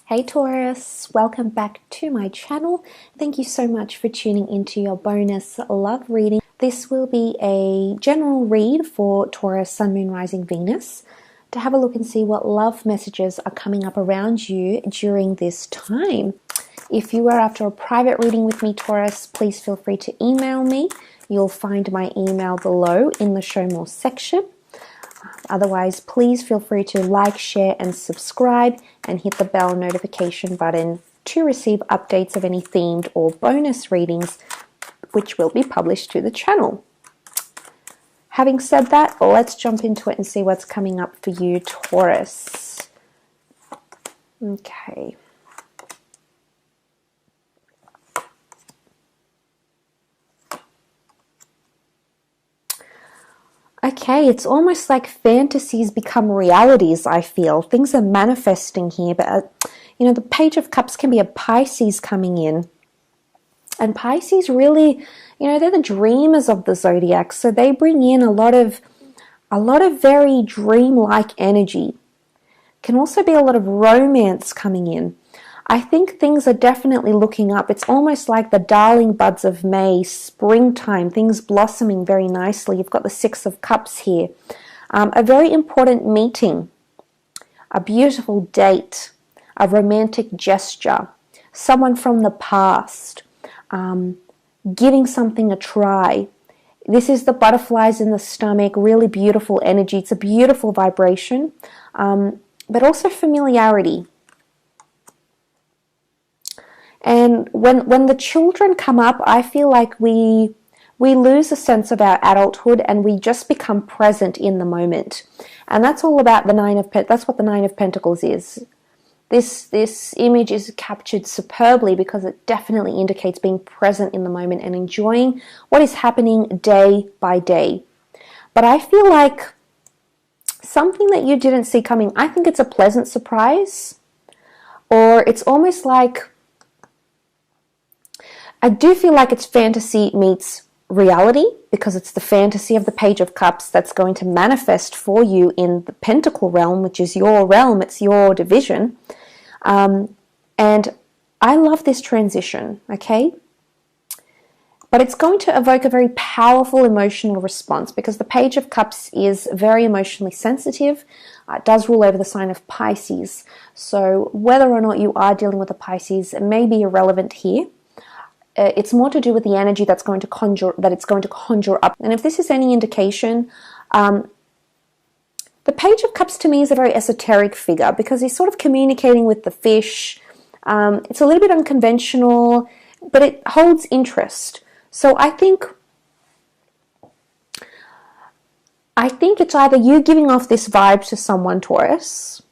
Hey Taurus, welcome back to my channel. Thank you so much for tuning into your bonus love reading. This will be a general read for Taurus, Sun, Moon, Rising, Venus to have a look and see what love messages are coming up around you during this time. If you are after a private reading with me, Taurus, please feel free to email me. You'll find my email below in the show more section. Otherwise, please feel free to like, share, and subscribe, and hit the bell notification button to receive updates of any themed or bonus readings which will be published to the channel. Having said that, let's jump into it and see what's coming up for you, Taurus. Okay. Okay, it's almost like fantasies become realities, I feel. Things are manifesting here, but the Page of Cups can be a Pisces coming in. And Pisces really, they're the dreamers of the zodiac, so they bring in a lot of very dreamlike energy. Can also be a lot of romance coming in. I think things are definitely looking up. It's almost like the darling buds of May, springtime, things blossoming very nicely. You've got the Six of Cups here. A very important meeting, a beautiful date, a romantic gesture, someone from the past, giving something a try. This is the butterflies in the stomach, really beautiful energy. It's a beautiful vibration, but also familiarity. And when the children come up, I feel like we lose a sense of our adulthood and we just become present in the moment. And that's all about the that's what the Nine of Pentacles is. This image is captured superbly because it definitely indicates being present in the moment and enjoying what is happening day by day. But I feel like something that you didn't see coming, I think it's a pleasant surprise, or it's almost like, I do feel like it's fantasy meets reality because it's the fantasy of the Page of Cups that's going to manifest for you in the Pentacle realm, which is your realm, it's your division. And I love this transition, okay? But it's going to evoke a very powerful emotional response because the Page of Cups is very emotionally sensitive. It does rule over the sign of Pisces. So whether or not you are dealing with a Pisces, it may be irrelevant here. It's more to do with the energy it's going to conjure up. And if this is any indication, the Page of Cups to me is a very esoteric figure because he's sort of communicating with the fish. It's a little bit unconventional, but it holds interest. So I think it's either you giving off this vibe to someone, Taurus.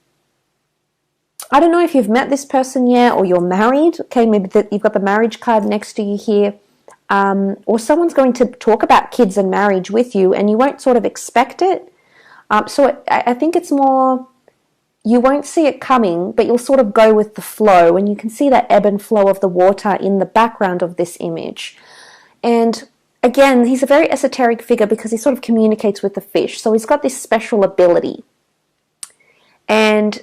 I don't know if you've met this person yet or you're married. Okay, maybe you've got the marriage card next to you here. Or someone's going to talk about kids and marriage with you and you won't sort of expect it. So I think it's more, you won't see it coming, but you'll sort of go with the flow and you can see that ebb and flow of the water in the background of this image. And again, he's a very esoteric figure because he sort of communicates with the fish. So he's got this special ability. And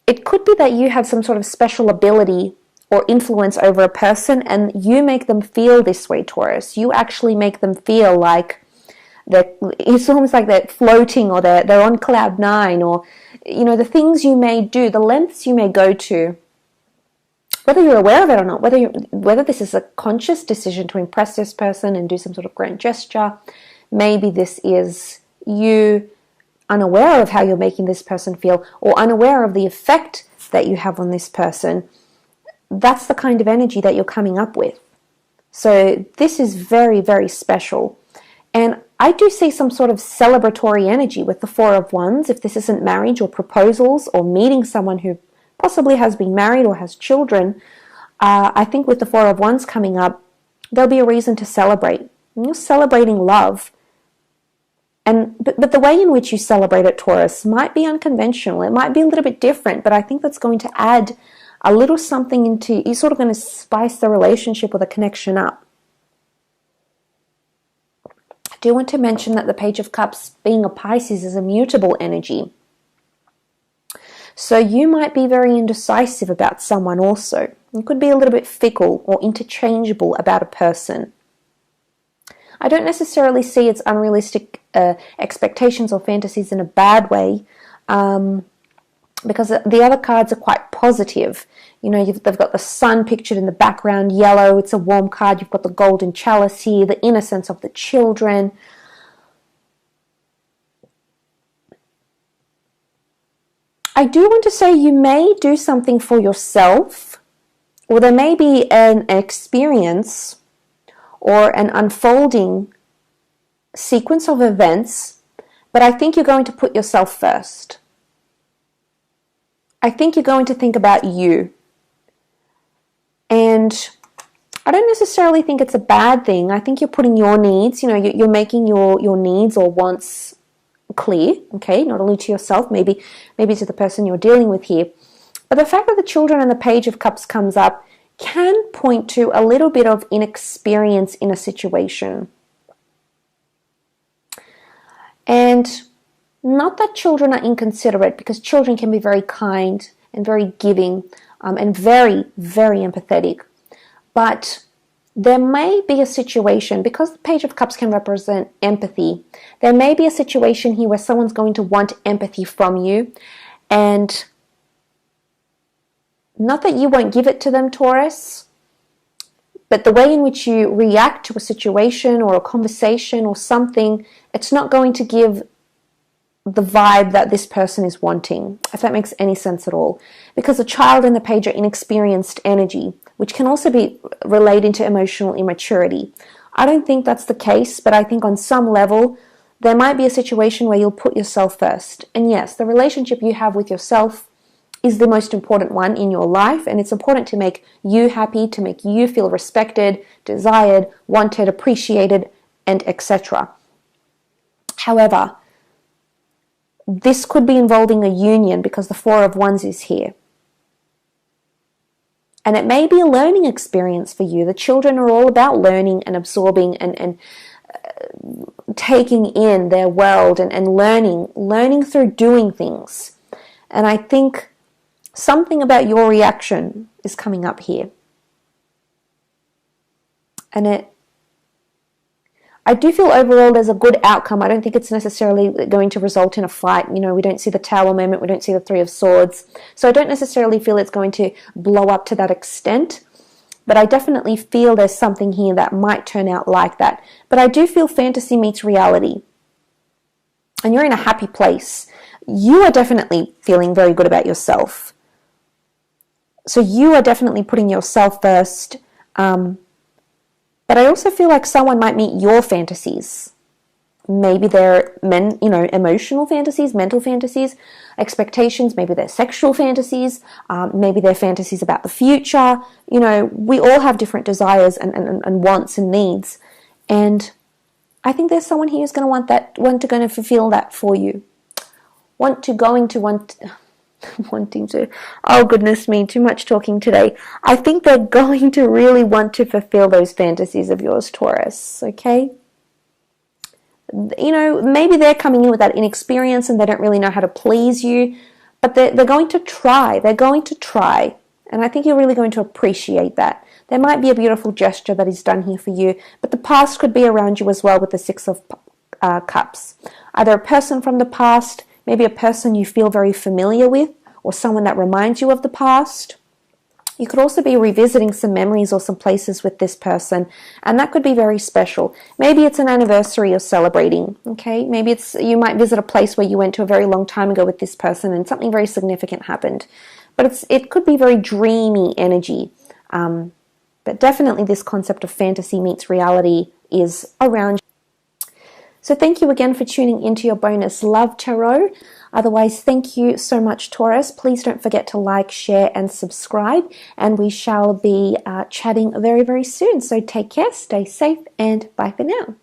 it could be that you have some sort of special ability or influence over a person and you make them feel this way, Taurus. You actually make them feel like it's almost like they're floating or they're on cloud nine, or the things you may do, the lengths you may go to, whether you're aware of it or not, whether this is a conscious decision to impress this person and do some sort of grand gesture. Maybe this is you unaware of how you're making this person feel or unaware of the effect that you have on this person. That's the kind of energy that you're coming up with. So this is very, very special. And I do see some sort of celebratory energy with the Four of Wands, if this isn't marriage or proposals or meeting someone who possibly has been married or has children. I think with the Four of Wands coming up, there'll be a reason to celebrate. And you're celebrating love. But the way in which you celebrate it, Taurus, might be unconventional. It might be a little bit different, but I think that's going to add a little something into, you're sort of going to spice the relationship or the connection up. I do want to mention that the Page of Cups, being a Pisces, is a mutable energy. So you might be very indecisive about someone also. You could be a little bit fickle or interchangeable about a person. I don't necessarily see its unrealistic expectations or fantasies in a bad way, because the other cards are quite positive. You know, they've got the sun pictured in the background, yellow, it's a warm card. You've got the golden chalice here, the innocence of the children. I do want to say you may do something for yourself, or there may be an experience or an unfolding sequence of events, but I think you're going to put yourself first. I think you're going to think about you. And I don't necessarily think it's a bad thing. I think you're putting your needs, you're making your needs or wants clear, okay, not only to yourself, maybe to the person you're dealing with here. But the fact that the children and the Page of Cups comes up can point to a little bit of inexperience in a situation. And not that children are inconsiderate, because children can be very kind and very giving and very, very empathetic. But there may be a situation, because the Page of Cups can represent empathy, there may be a situation here where someone's going to want empathy from you, and not that you won't give it to them, Taurus, but the way in which you react to a situation or a conversation or something, it's not going to give the vibe that this person is wanting, if that makes any sense at all. Because the child and the page are inexperienced energy, which can also be related to emotional immaturity. I don't think that's the case, but I think on some level, there might be a situation where you'll put yourself first. And yes, the relationship you have with yourself is the most important one in your life, and it's important to make you happy, to make you feel respected, desired, wanted, appreciated, and etc. However, this could be involving a union, because the Four of Wands is here. And it may be a learning experience for you. The children are all about learning and absorbing and taking in their world and learning through doing things. And I think something about your reaction is coming up here. And I do feel overall there's a good outcome. I don't think it's necessarily going to result in a fight. We don't see the Tower moment, we don't see the Three of Swords. So I don't necessarily feel it's going to blow up to that extent. But I definitely feel there's something here that might turn out like that. But I do feel fantasy meets reality. And you're in a happy place. You are definitely feeling very good about yourself. So you are definitely putting yourself first. But I also feel like someone might meet your fantasies. Maybe they're emotional fantasies, mental fantasies, expectations. Maybe they're sexual fantasies. Maybe they're fantasies about the future. We all have different desires and wants and needs. And I think there's someone here who's going to fulfill that for you. Wanting to, oh goodness me, too much talking today. I think they're going to really want to fulfill those fantasies of yours, Taurus, okay? Maybe they're coming in with that inexperience and they don't really know how to please you, but they're going to try. They're going to try. And I think you're really going to appreciate that. There might be a beautiful gesture that is done here for you, but the past could be around you as well with the Six of Cups. Either a person from the past, maybe a person you feel very familiar with, or someone that reminds you of the past. You could also be revisiting some memories or some places with this person, and that could be very special. Maybe it's an anniversary you're celebrating, okay? Maybe you might visit a place where you went to a very long time ago with this person and something very significant happened. But it could be very dreamy energy. But definitely this concept of fantasy meets reality is around. So thank you again for tuning into your bonus love tarot. Otherwise, thank you so much, Taurus. Please don't forget to like, share, and subscribe. And we shall be chatting very, very soon. So take care, stay safe, and bye for now.